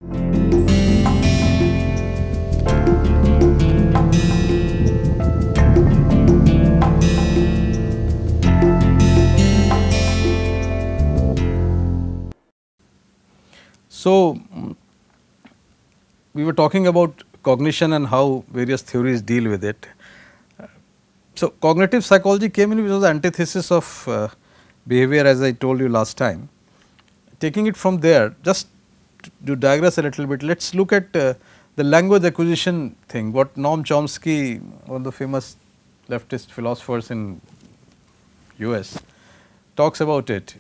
So, we were talking about cognition and how various theories deal with it. So, cognitive psychology came in, which was the antithesis of behavior, as I told you last time. Taking it from there, just to digress a little bit, let us look at the language acquisition thing, what Noam Chomsky, one of the famous leftist philosophers in US, talks about it.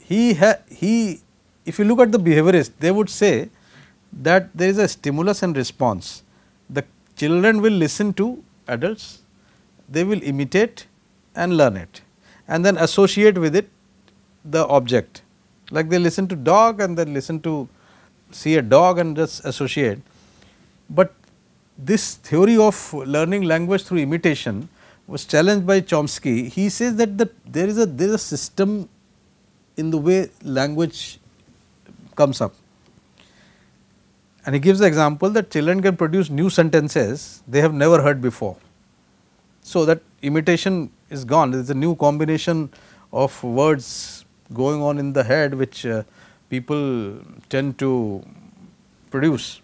If you look at the behaviorists, they would say that there is a stimulus and response. The children will listen to adults, they will imitate and learn it, and then associate with it the object, like they listen to dog and then listen to see a dog and just associate. But this theory of learning language through imitation was challenged by Chomsky. He says that there is a system in the way language comes up, and he gives the example that children can produce new sentences they have never heard before. So, that imitation is gone, there is a new combination of words going on in the head which people tend to produce,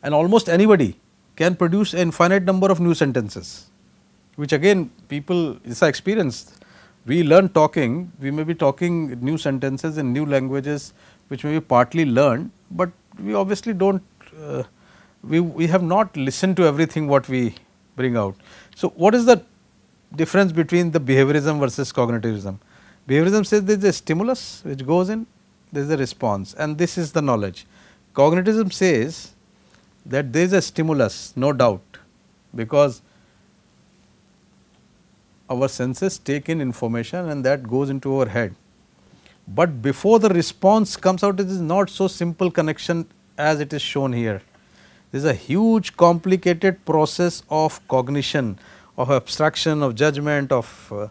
and almost anybody can produce an infinite number of new sentences, which again people, this is experience. We learn talking, we may be talking new sentences in new languages which may be partly learned, but we obviously do not, we have not listened to everything what we bring out. So, what is the difference between the behaviorism versus cognitivism? Behaviorism says there is a stimulus which goes in, there is a response, and this is the knowledge. Cognitivism says that there is a stimulus, no doubt, because our senses take in information and that goes into our head. But before the response comes out, it is not so simple connection as it is shown here. There is a huge complicated process of cognition, of abstraction, of judgment, of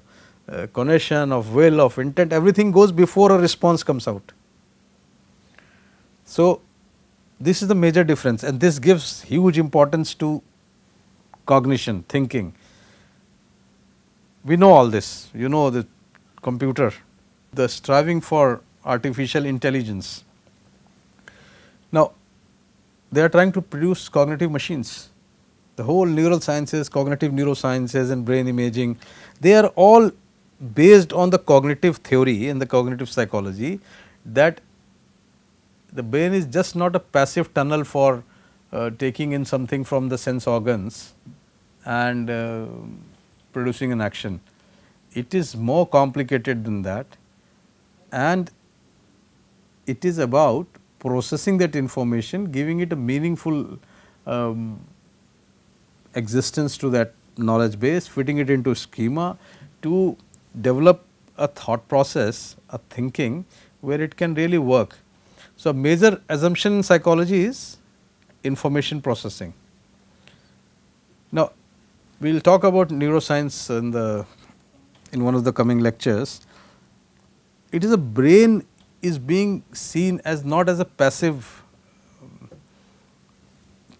cognition, of will, of intent, everything goes before a response comes out. So, this is the major difference, and this gives huge importance to cognition, thinking. We know all this, you know the computer, the striving for artificial intelligence. Now, they are trying to produce cognitive machines. The whole neural sciences, cognitive neurosciences and brain imaging, they are all based on the cognitive theory and the cognitive psychology that the brain is just not a passive tunnel for taking in something from the sense organs and producing an action. It is more complicated than that, and it is about processing that information, giving it a meaningful existence to that knowledge base, fitting it into schema to develop a thought process, a thinking where it can really work. So, a major assumption in psychology is information processing. Now, we will talk about neuroscience in one of the coming lectures. It is a brain is being seen as not as a passive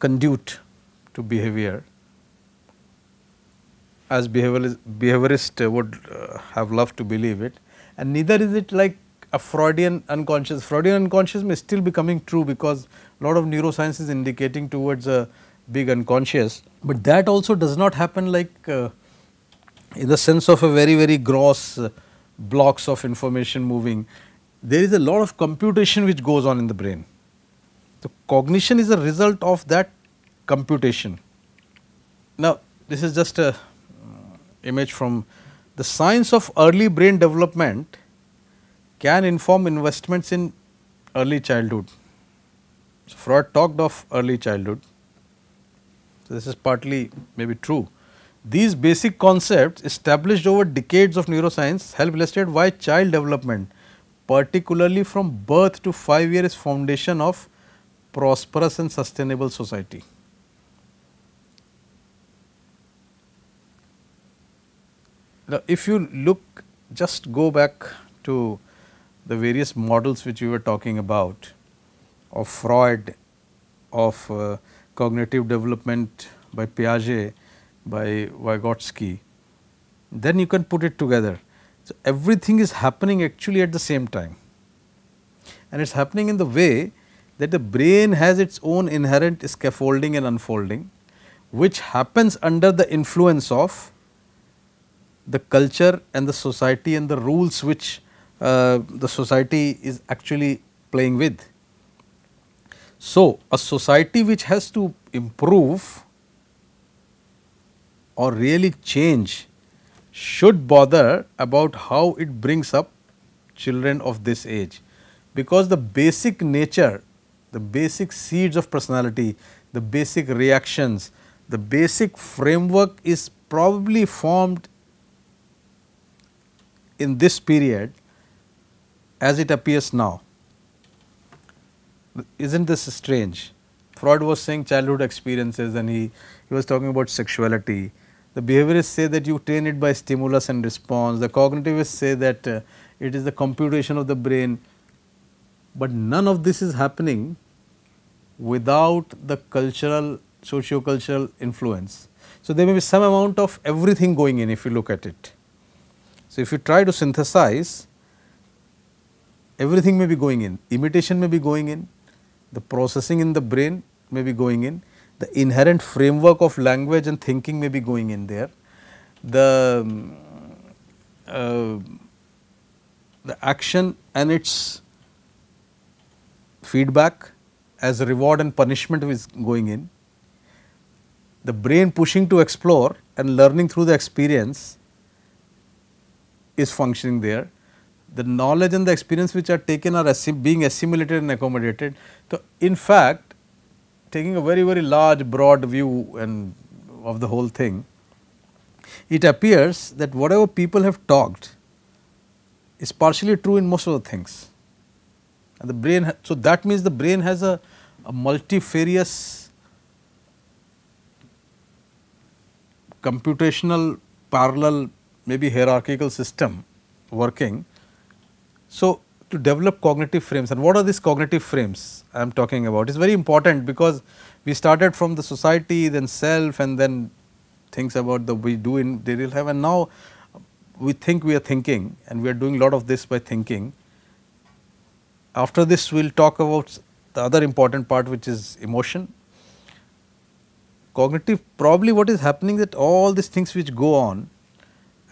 conduit to behavior, as behaviorist would have loved to believe it, and neither is it like a Freudian unconscious. Freudian unconscious may still be coming true because a lot of neuroscience is indicating towards a big unconscious, but that also does not happen like in the sense of a very gross blocks of information moving. There is a lot of computation which goes on in the brain. The cognition is a result of that computation. Now, this is just a image from the science of early brain development can inform investments in early childhood. So, Freud talked of early childhood. So, this is partly maybe true. These basic concepts established over decades of neuroscience help illustrate why child development, particularly from birth to 5 years, is foundation of prosperous and sustainable society. Now, if you look, just go back to the various models which we were talking about of Freud, of cognitive development by Piaget, by Vygotsky, then you can put it together. So, everything is happening actually at the same time, and it is happening in the way that the brain has its own inherent scaffolding and unfolding, which happens under the influence of the culture and the society and the rules which the society is actually playing with. So, a society which has to improve or really change should bother about how it brings up children of this age, because the basic nature, the basic seeds of personality, the basic reactions, the basic framework is probably formed in this period as it appears now. Isn't this strange? Freud was saying childhood experiences, and he was talking about sexuality. The behaviorists say that you train it by stimulus and response. The cognitivists say that it is the computation of the brain, but none of this is happening without the cultural, socio-cultural influence. So, there may be some amount of everything going in if you look at it. So, if you try to synthesize, everything may be going in, imitation may be going in, the processing in the brain may be going in, the inherent framework of language and thinking may be going in there, the action and its feedback as reward and punishment is going in, the brain pushing to explore and learning through the experience is functioning there. The knowledge and the experience which are taken are being assimilated and accommodated. So, in fact, taking a very large broad view and of the whole thing, it appears that whatever people have talked is partially true in most of the things, and the brain. So, that means the brain has a multifarious computational parallel, maybe hierarchical system working. So, to develop cognitive frames, and what are these cognitive frames I am talking about is very important, because we started from the society, then self, and then things about the we do in daily life, and now we think we are thinking, and we are doing a lot of this by thinking. After this we will talk about the other important part, which is emotion. Cognitive, probably what is happening that all these things which go on,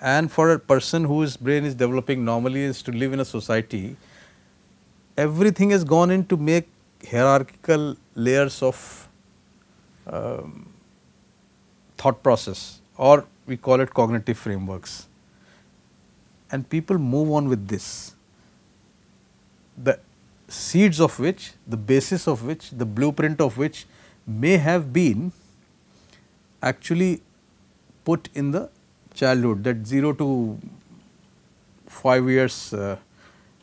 and for a person whose brain is developing normally is to live in a society, everything has gone in to make hierarchical layers of thought process, or we call it cognitive frameworks, and people move on with this, the seeds of which, the basis of which, the blueprint of which may have been actually put in the childhood, that 0 to 5 years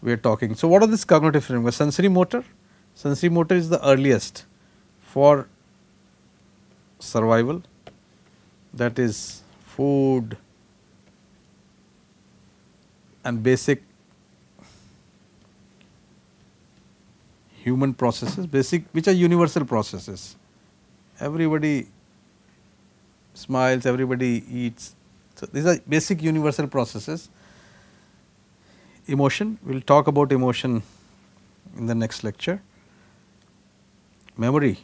we are talking. So, what are these cognitive frameworks? Sensory motor. Sensory motor is the earliest for survival, that is food and basic human processes, basic which are universal processes. Everybody smiles, everybody eats. So, these are basic universal processes. Emotion, we will talk about emotion in the next lecture. Memory.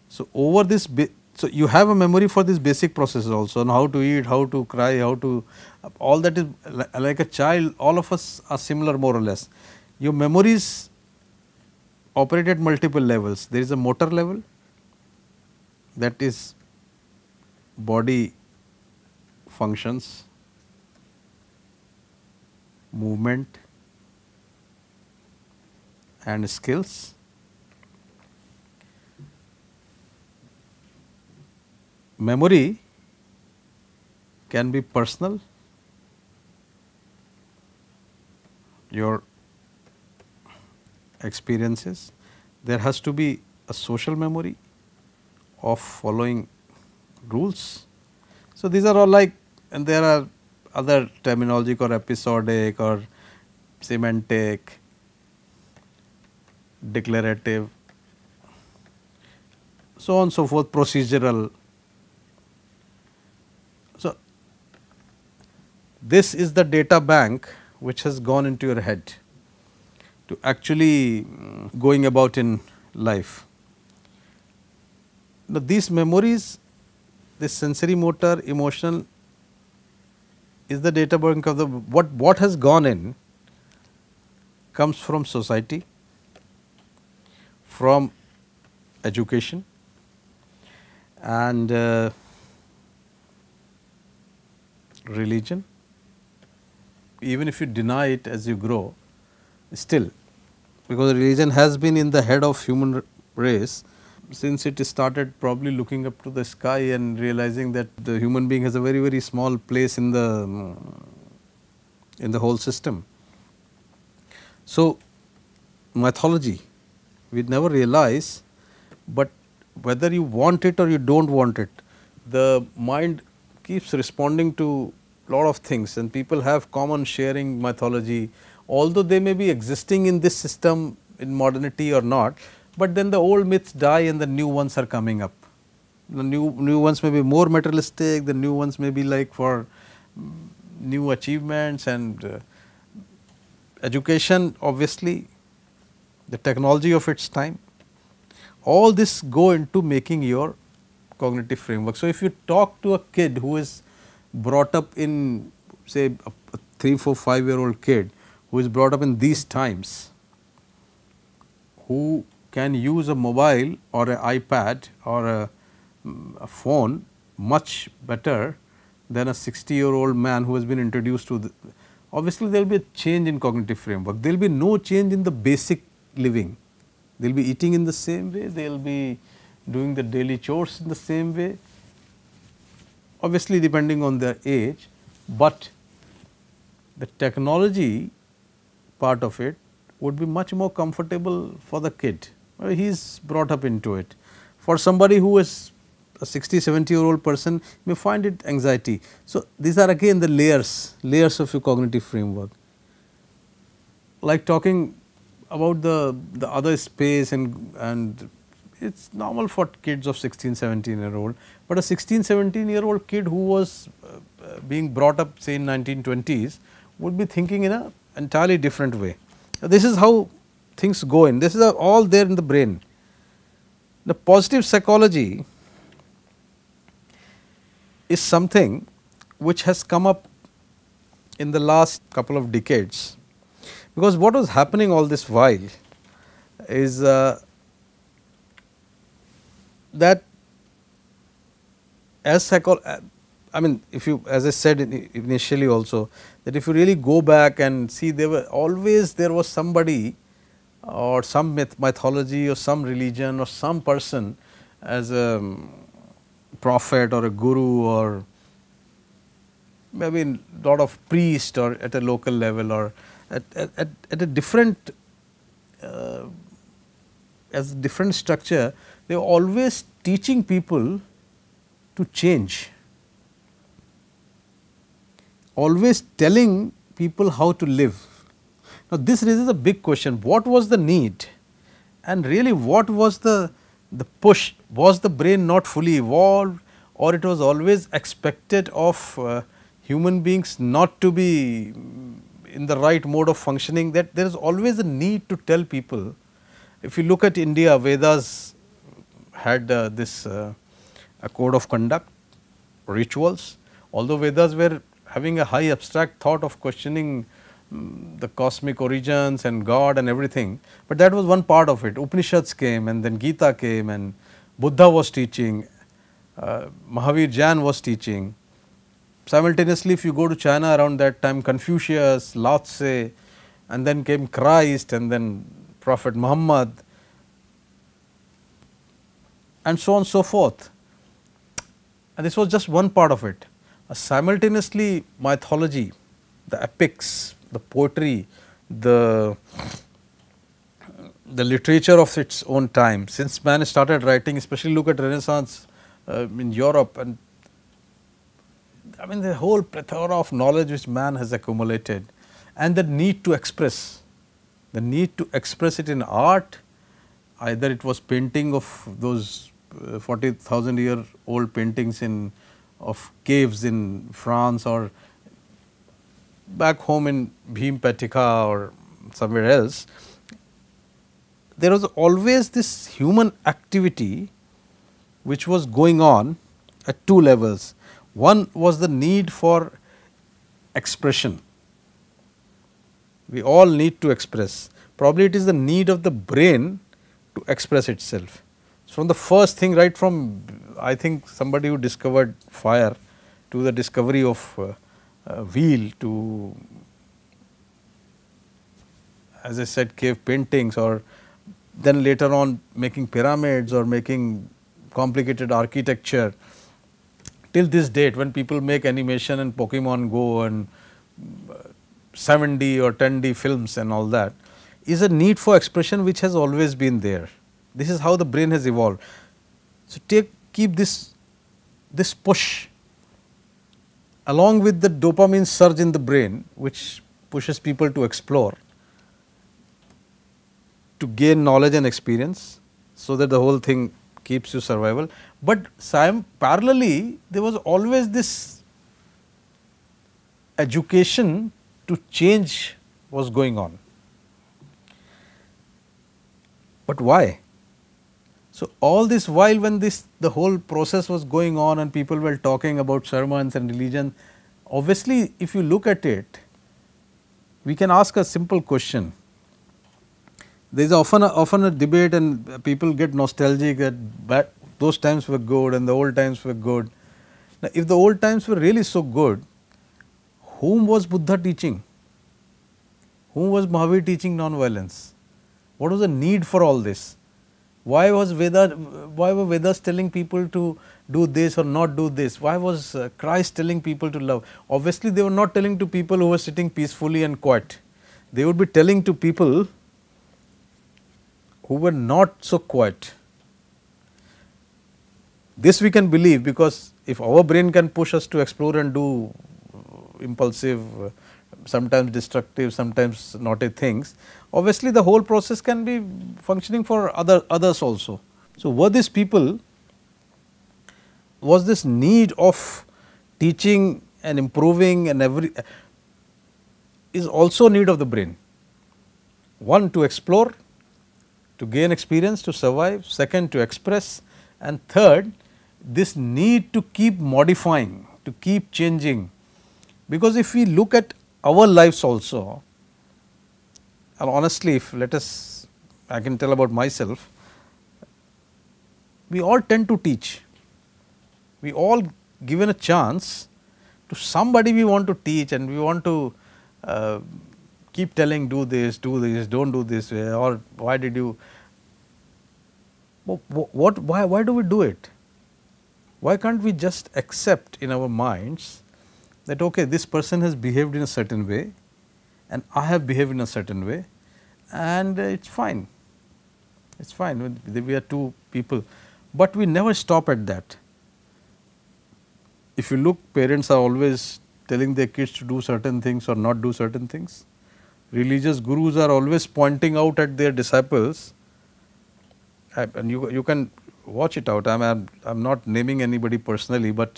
So, over this, so you have a memory for these basic processes also, on how to eat, how to cry, how to, all that is like a child, all of us are similar more or less. Your memories operate at multiple levels. There is a motor level, that is body functions, movement and skills. Memory can be personal, your experiences. There has to be a social memory of following rules. So, these are all like, and there are other terminology or episodic or semantic, declarative, so on and so forth, procedural. So, this is the data bank which has gone into your head to actually going about in life. Now, these memories, this sensory, motor, emotional is the data bank of the what has gone in comes from society, from education, and religion. Even if you deny it as you grow, still, because religion has been in the head of human race since it started probably looking up to the sky and realizing that the human being has a very, very small place in the whole system. So, mythology, we never realize, but whether you want it or you do not want it, the mind keeps responding to lot of things, and people have common sharing mythology, although they may be existing in this system in modernity or not, but then the old myths die and the new ones are coming up. The new ones may be more materialistic, the new ones may be like for new achievements and education, obviously the technology of its time. All this go into making your cognitive framework. So, if you talk to a kid who is brought up in, say, a 3, 4, 5-year-old kid who is brought up in these times, who can use a mobile or an iPad or a phone much better than a 60-year-old man who has been introduced to obviously there will be a change in cognitive framework. There will be no change in the basic living. They will be eating in the same way, they will be doing the daily chores in the same way, obviously depending on their age, but the technology part of it would be much more comfortable for the kid. He is brought up into it. For somebody who is a 60, 70-year-old person may find it anxiety. So, these are again the layers of your cognitive framework. Like talking about the other space and it is normal for kids of 16, 17-year-old, but a 16, 17-year-old kid who was being brought up say in 1920s would be thinking in an entirely different way. This is how things go in, this is all there in the brain. The positive psychology is something which has come up in the last couple of decades, because what was happening all this while is that as I mean, if you, as I said initially also, that if you really go back and see, there was somebody or some mythology or some religion or some person as a prophet or a guru or maybe a lot of priest or at a local level or at a different as a different structure, they were always teaching people to change, always telling people how to live. Now, this raises a big question, what was the need and really what was the push? Was the brain not fully evolved, or it was always expected of human beings not to be in the right mode of functioning, that there is always a need to tell people. If you look at India, Vedas had this a code of conduct, rituals, although Vedas were having a high abstract thought of questioning the cosmic origins and God and everything, but that was one part of it. Upanishads came and then Gita came and Buddha was teaching, Mahavir Jain was teaching. Simultaneously, if you go to China around that time, Confucius, Lao Tse, and then came Christ and then Prophet Muhammad and so on and so forth. And this was just one part of it. Simultaneously, mythology, the epics, the poetry, the literature of its own time, since man started writing, especially look at Renaissance in Europe, and I mean the whole plethora of knowledge which man has accumulated, and the need to express, it in art, either it was painting of those 40,000-year-old paintings of caves in France, or back home in Bhimpatika or somewhere else. There was always this human activity which was going on at two levels. One was the need for expression. We all need to express. Probably it is the need of the brain to express itself. From the first thing, right from I think somebody who discovered fire to the discovery of wheel, to, as I said, cave paintings, or then later on making pyramids or making complicated architecture, till this date when people make animation and Pokemon Go and 7D or 10D films and all that, is a need for expression which has always been there. This is how the brain has evolved. So, keep this push along with the dopamine surge in the brain, which pushes people to explore, to gain knowledge and experience, so that the whole thing keeps you survival. But parallelly, there was always this education to change was going on. But why? So, all this while when the whole process was going on and people were talking about sermons and religion, obviously if you look at it, we can ask a simple question. There is often a debate and people get nostalgic that those times were good and the old times were good. Now, if the old times were really so good, whom was Buddha teaching? Whom was Mahavir teaching non-violence? What was the need for all this? Why were Vedas telling people to do this or not do this? Why was Christ telling people to love? Obviously, they were not telling to people who were sitting peacefully and quiet. They would be telling to people who were not so quiet. This we can believe, because if our brain can push us to explore and do impulsive, sometimes destructive, sometimes naughty things, obviously the whole process can be functioning for others also. So, were these people, was this need of teaching and improving and is also need of the brain. One, to explore, to gain experience, to survive; second, to express; and third, this need to keep modifying, to keep changing. Because if we look at our lives also, and honestly, if I can tell about myself, we all tend to teach. We all given a chance to somebody we want to teach, and we want to keep telling, do this, don't do this way, or why did you, why do we do it? Why can't we just accept in our minds that okay, this person has behaved in a certain way and I have behaved in a certain way, and it is fine, it is fine, we are two people, but we never stop at that. If you look, parents are always telling their kids to do certain things or not do certain things. Religious gurus are always pointing out at their disciples, and you can watch it out. I am not naming anybody personally, but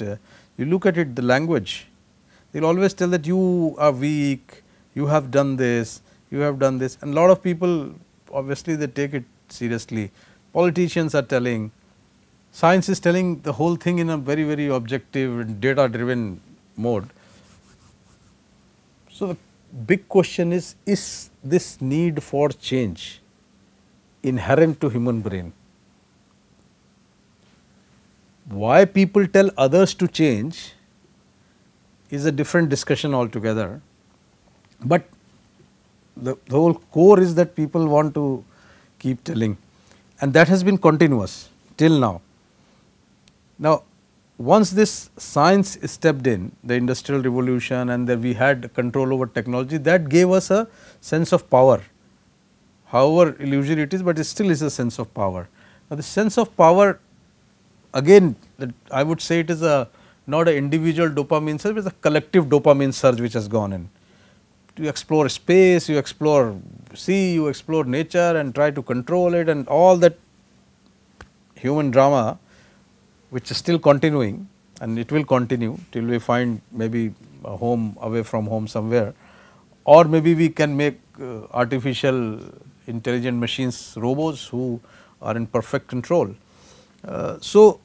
you look at it, the language, they will always tell that you are weak, you have done this, you have done this, and a lot of people obviously they take it seriously. Politicians are telling, science is telling the whole thing in a very, very objective and data driven mode. So, the big question is this need for change inherent to human brain? Why people tell others to change is a different discussion altogether, but the whole core is that people want to keep telling, and that has been continuous till now. Now, once this science stepped in, the industrial revolution, and that we had control over technology, that gave us a sense of power, however illusory it is, but it still is a sense of power. Now, the sense of power, again I would say it is not an individual dopamine surge, it is a collective dopamine surge which has gone in. you explore space, you explore sea, you explore nature and try to control it, and all that human drama which is still continuing, and it will continue till we find maybe a home away from home somewhere, or maybe we can make artificial intelligent machines, robots who are in perfect control. So,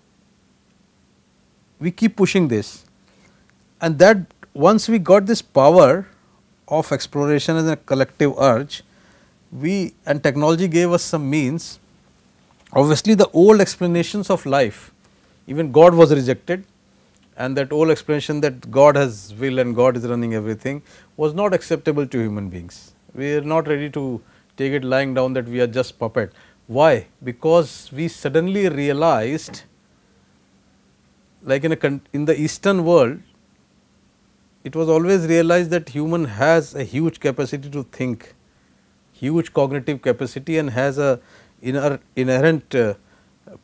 we keep pushing this, and that once we got this power of exploration as a collective urge, we and technology gave us some means. Obviously, the old explanations of life, even God was rejected, and that old explanation that God has will and God is running everything was not acceptable to human beings. We are not ready to take it lying down that we are just puppet. Why? Because we suddenly realized, like in the Eastern world, it was always realized that human has a huge capacity to think, huge cognitive capacity, and has a inherent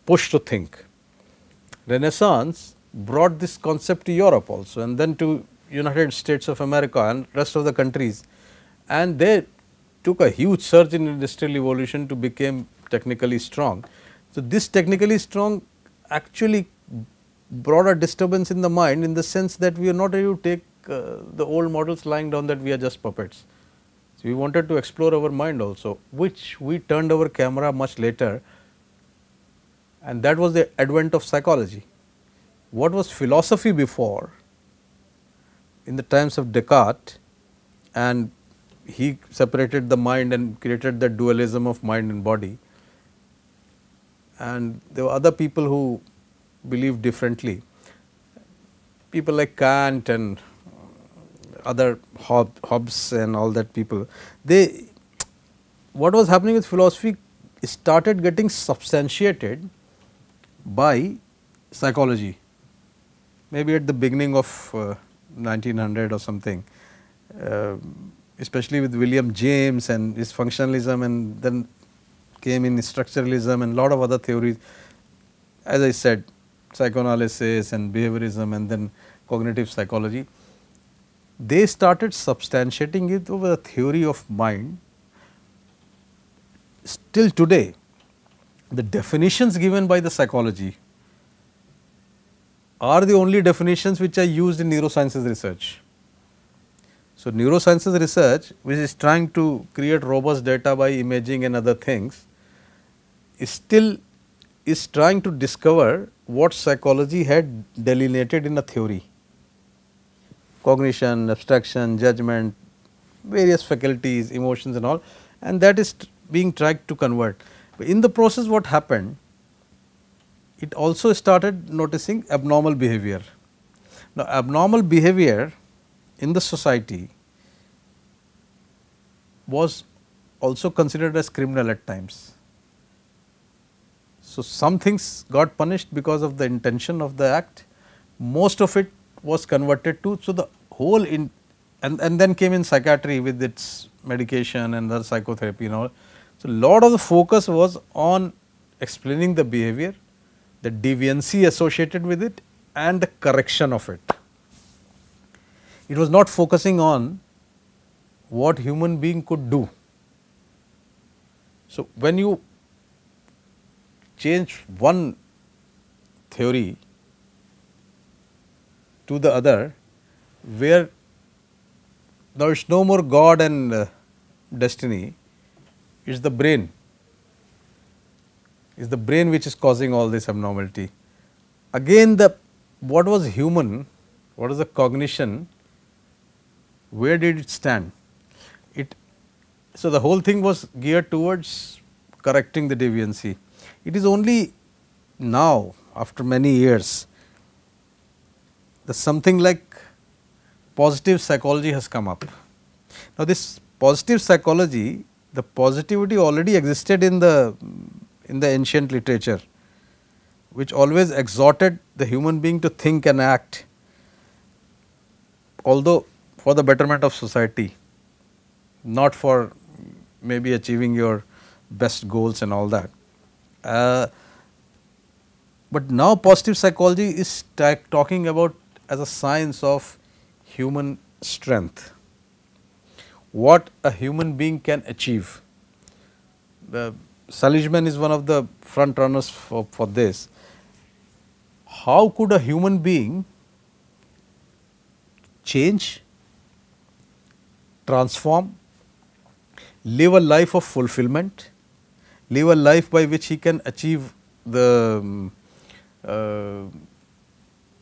push to think. Renaissance brought this concept to Europe also, and then to United States of America and rest of the countries, and they took a huge surge in industrial evolution to become technically strong. So, this technically strong actually brought a disturbance in the mind, in the sense that we are not able to take the old models lying down that we are just puppets. So, we wanted to explore our mind also, which we turned our camera much later, and that was the advent of psychology. What was philosophy before, in the times of Descartes, and he separated the mind and created the dualism of mind and body, and there were other people who believed differently, people like Kant and other Hobbes and all that people. They, what was happening with philosophy started getting substantiated by psychology, maybe at the beginning of 1900 or something, especially with William James and his functionalism, and then came in structuralism and lot of other theories, as I said, psychoanalysis and behaviorism, and then cognitive psychology. They started substantiating it over the theory of mind. Still today, the definitions given by the psychology are the only definitions which are used in neurosciences research. So, neurosciences research, which is trying to create robust data by imaging and other things, is trying to discover what psychology had delineated in a theory: cognition, abstraction, judgment, various faculties, emotions and all, and that is being tried to convert. But in the process, what happened? It also started noticing abnormal behavior. Now, abnormal behavior in the society was also considered as criminal at times. So, some things got punished because of the intention of the act, most of it was converted to. So, the whole and then came in psychiatry with its medication and the psychotherapy and all. So, lot of the focus was on explaining the behavior, the deviancy associated with it, and the correction of it. It was not focusing on what human being could do. So, when you change one theory to the other, where there is no more God and destiny, it is the brain. It is the brain which is causing all this abnormality. Again, what was human, what is the cognition, where did it stand? So, the whole thing was geared towards correcting the deviancy. It is only now, after many years, that something like positive psychology has come up. Now, this positive psychology, the positivity already existed in the ancient literature, which always exhorted the human being to think and act, although for the betterment of society, not for maybe achieving your best goals and all that. But now positive psychology is talking about as a science of human strength. what a human being can achieve. Seligman is one of the front runners for this. How could a human being change, transform, live a life of fulfillment, live a life by which he can achieve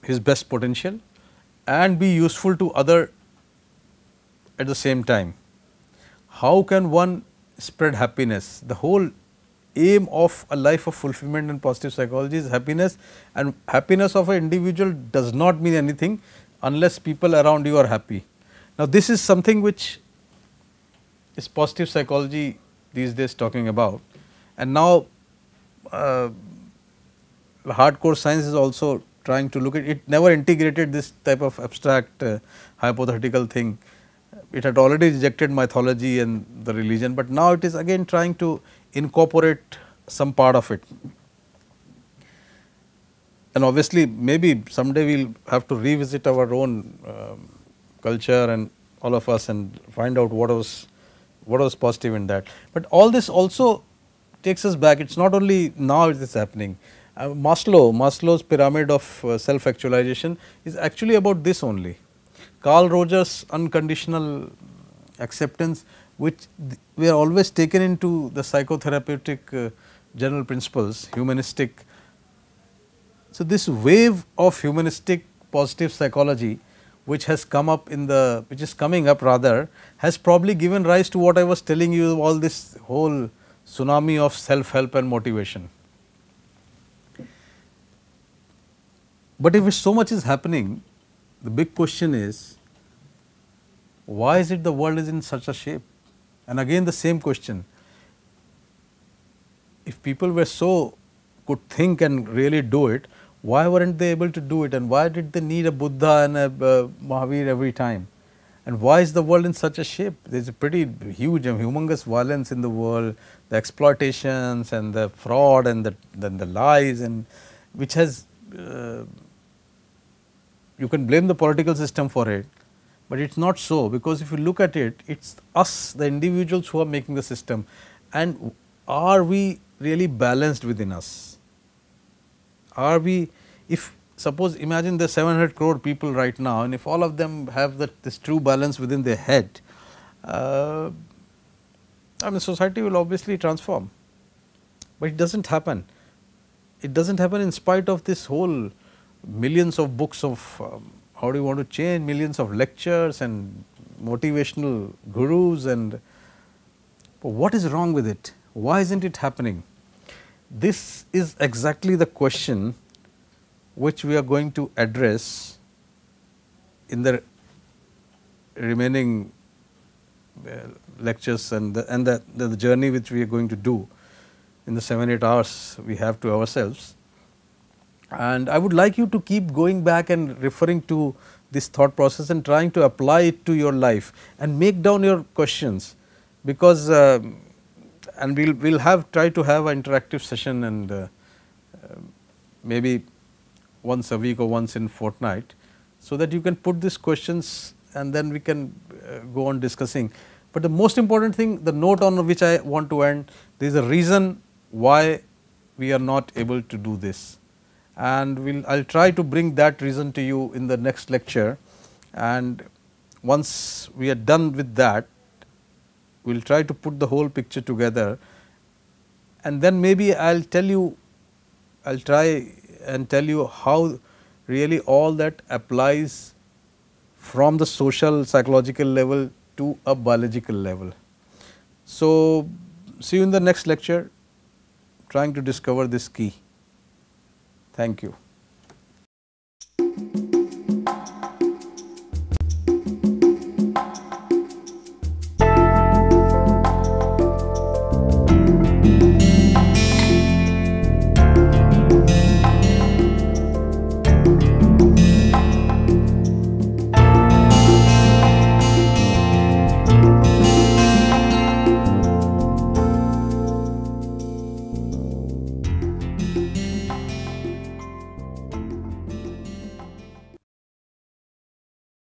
his best potential and be useful to other at the same time. How can one spread happiness? The whole aim of a life of fulfillment in positive psychology is happiness, and happiness of an individual does not mean anything unless people around you are happy. Now, this is something which is positive psychology these days talking about, and now hardcore science is also trying to look at it. Never integrated this type of abstract hypothetical thing. It had already rejected mythology and the religion, but now it is again trying to incorporate some part of it. And obviously, maybe someday we will have to revisit our own culture and all of us and find out what was positive in that. But all this also takes us back. It is not only now it is happening. Maslow's pyramid of self actualization is actually about this only. Carl Rogers' unconditional acceptance, which we are always taken into the psychotherapeutic general principles, humanistic. So, this wave of humanistic positive psychology which has come up which is coming up rather, has probably given rise to what I was telling you, all this whole tsunami of self-help and motivation. But if so much is happening, the big question is, why is it the world is in such a shape? And again the same question, if people were could think and really do it, why weren't they able to do it, and why did they need a Buddha and a Mahavir every time? And why is the world in such a shape? There is a pretty huge and humongous violence in the world, the exploitations and the fraud and the lies, and which has you can blame the political system for it, but it is not so, because if you look at it, it is us, the individuals, who are making the system. And are we really balanced within us? Are we, if suppose imagine there are 700 crore people right now, and if all of them have this true balance within their head, I mean society will obviously transform, but it does not happen. It does not happen in spite of this whole millions of books of how do you want to change, millions of lectures and motivational gurus, and what is wrong with it? Why is not it happening? This is exactly the question which we are going to address in the remaining lectures and the journey which we are going to do in the 7-8 hours we have to ourselves. And I would like you to keep going back and referring to this thought process and trying to apply it to your life and make down your questions, because and we'll try to have an interactive session, and maybe once a week or once in fortnight, so that you can put these questions and then we can go on discussing. But the most important thing, the note on which I want to end, there is a reason why we are not able to do this, and I'll try to bring that reason to you in the next lecture. And once we are done with that, we will try to put the whole picture together, and then maybe I'll try and tell you how really all that applies from the social psychological level to a biological level. So, see you in the next lecture, trying to discover this key. Thank you.